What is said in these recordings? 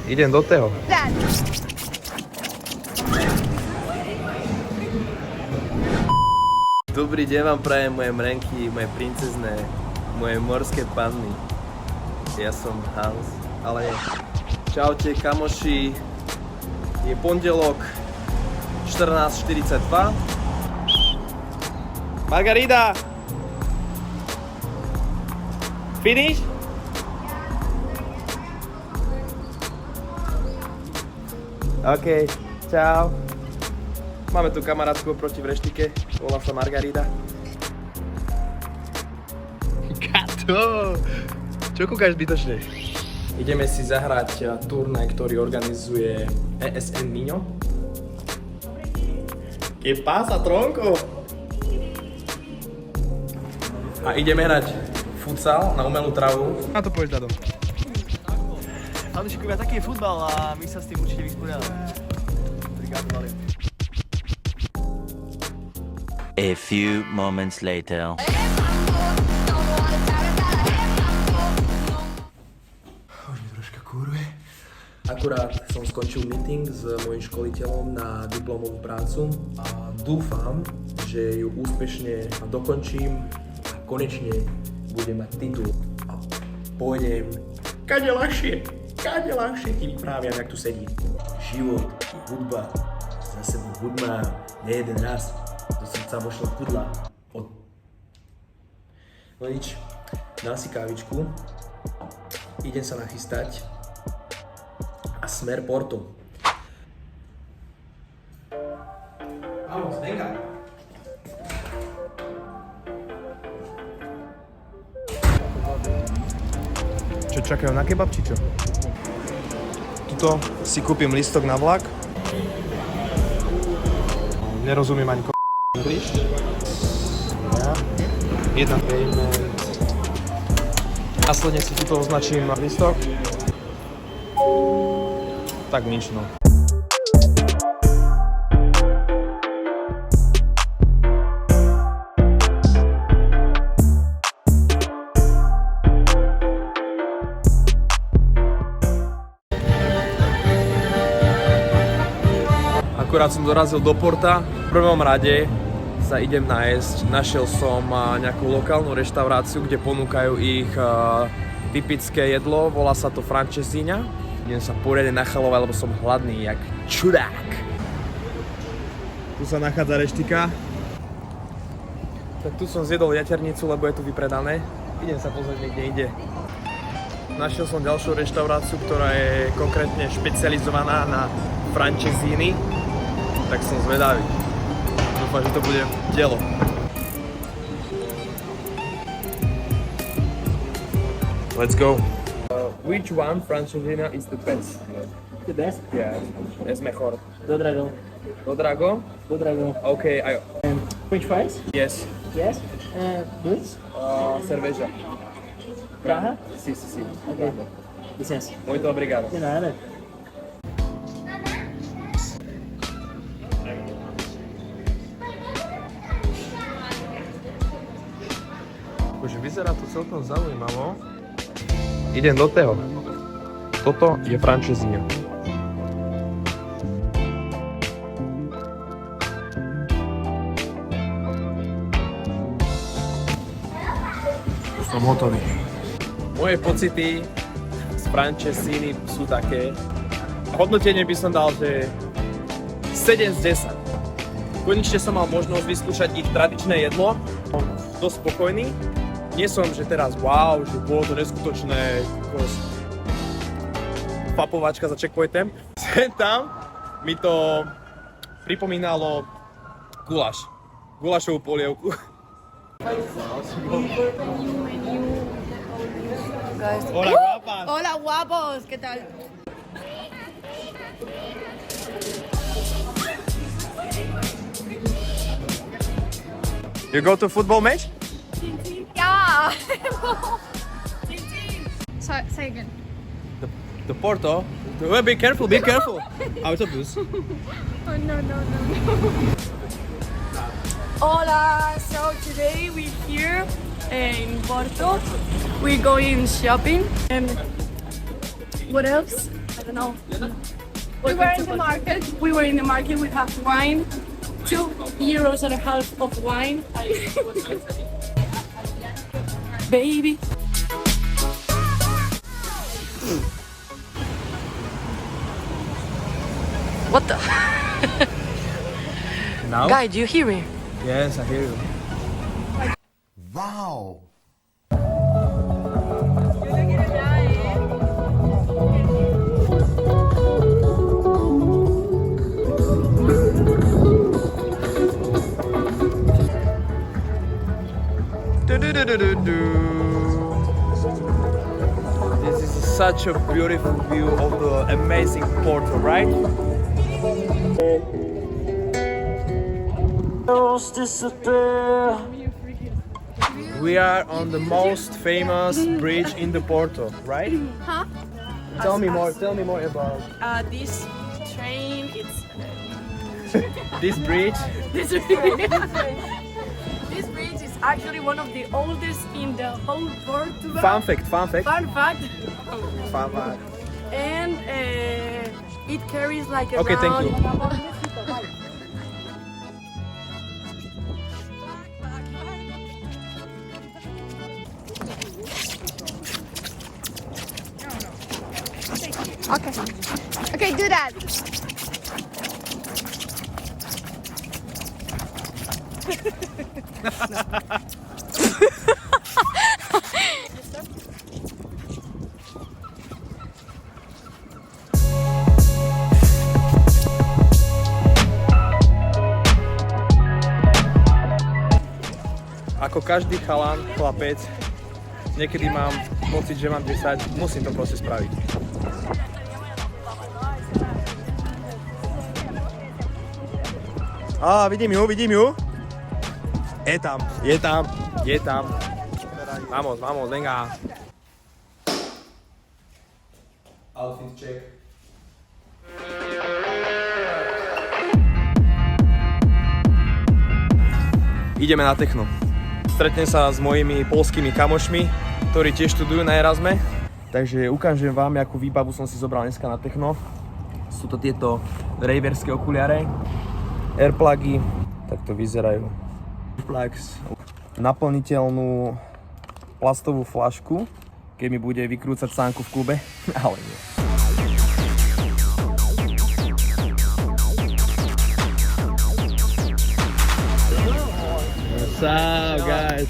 Idem do toho. Dobrý deň vám prajem, moje mrenky, moje princezné, moje morské panny. Ja som Hans, ale nie. Čaute kamoši, je pondelok 14:42. Margarita! Finish? OK, čau. Máme tu kamarátku oproti v reštike, volá sa Margarita. Kato! Čo kúkaš zbytočne? Ideme si zahrať turnaj, ktorý organizuje ESN Miňo. ¿Qué pasa, tronco? A ideme hrať futsal na umelú travu. Na to povieš, Dado. Hlavne, taký je futbal a my sa s tým určite vysporiadame. A few moments later. Už mi troška kúruje. Akurát som skončil meeting s mojím školiteľom na diplomovú prácu a dúfam, že ju úspešne dokončím a konečne budem mať titul a pôjdem kade ľahšie ti vypráviam, jak tu sedím. Život, hudba, za sebou hudba, nejeden raz. Do srdca vošla kudla. No nič, dám si kávičku, idem sa nachystať a smer Portu. Vamos, venga. Čo čakajú na kebab, či čo? Tuto si kúpim lístok na vlak. Nerozumiem ani English. Jedna payment. Následne si tuto označím lístok. Tak nič, no. Akurát som dorazil do Porta. V prvom rade sa idem nájsť. Našiel som nejakú lokálnu reštauráciu, kde ponúkajú ich typické jedlo. Volá sa to Francesinhu. Idem sa poriadne nachalovať, lebo som hladný, jak čurák. Tu sa nachádza reštika. Tak tu som zjedol jaternicu, lebo je tu vypredané. Idem sa pozrieť niekde inde. Našiel som ďalšiu reštauráciu, ktorá je konkrétne špecializovaná na francesíny. Tak som zvedavý. Dúfam, že to bude dielo. Let's go. Which one Francesina is the best? The best? Yeah, es mejor. Do Dragon. Do Drago? Do Dragon. Okay, French fries? yes. Yes. Boots? Cerveja. Praha? Sí. Ok. Licença. Muito obrigado. De nada. Už vyzerá to celkom zaujímavo. Idem do toho. Toto je Francesinhu. Som hotový. Moje pocity z Francesíny sú také. Hodnotenie by som dal, že 7 z 10. Konečne som mal možnosť vyskúšať ich tradičné jedlo. Som dosť spokojný. Nie som, že teraz wow, že bolo to neskutočné, papovačka za checkpointem. Sem tam mi to pripomínalo guláš. Gulášovú polievku. Hola guapas. Hola guapos, ¿qué tal? You go to football match? Yeah. Say again. The Porto. Well, be careful. Autobus. Oh no. Hola. So today we're here in Porto. We're going shopping. And what else? don't know. We were in the market. We were in the market. We have wine, €2.50 of wine. Baby. What the? Now? Guy, do you hear me? Yes, I hear you. Wow! This is such a beautiful view of the amazing Porte, right? We are on the most famous bridge in the Porto, right? Huh? Tell me more about This train, it's this bridge. this bridge is actually one of the oldest in the whole Portugal. Fun fact. Fun fact. Fun fact. And it carries like Okay, thank around. you. Okay. Okay, do that. Ako každý chalan, chlapec, niekedy mám pocit, že mám 10, musím to proste spraviť. Vidím ju. Je tam. Vamos, venga. Outfit check. Ideme na techno. Stretnem sa s mojimi poľskými kamošmi, ktorí tiež študujú na Erasme. Takže ukážem vám, akú výbavu som si zobral dneska na techno. Sú to tieto raverské okuliare, airplugy, tak to vyzerajú. Plugs, naplniteľnú plastovú fľašku, keď mi bude vykrúcať sánku v klube, ale nie. What's up, guys?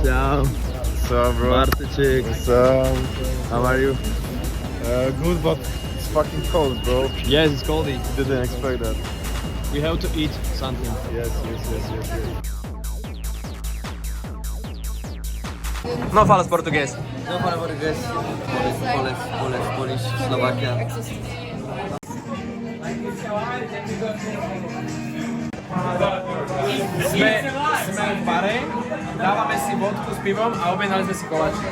Ciao. What's up, bro? Martiček. What's up? How are you? Good, but it's fucking cold, bro. Yes, it's coldy. Didn't expect that. We have to eat something. Yes. No falas português. No para portugués, Polish, Slovakia. Sme v bare, dávame si vodku s pivom a objednali sme si koláče.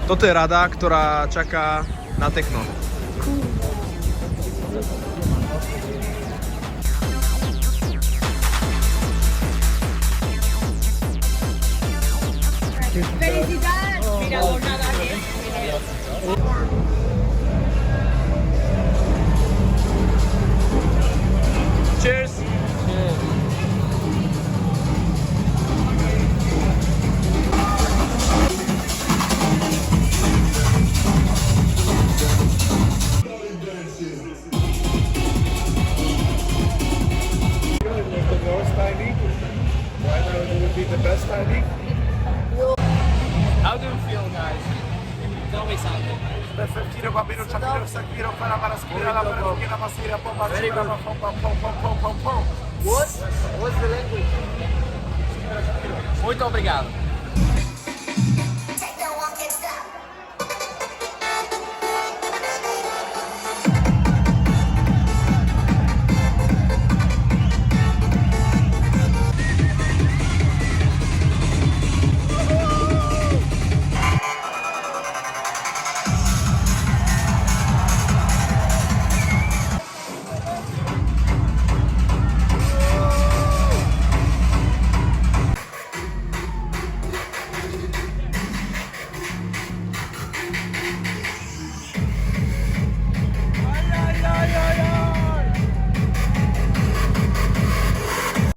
Toto je rada, ktorá čaká na techno. Felicidades. Mira, por nada, Cheers! How do you feel, guys? Tell me something. Very good. What's the language? Muito obrigado.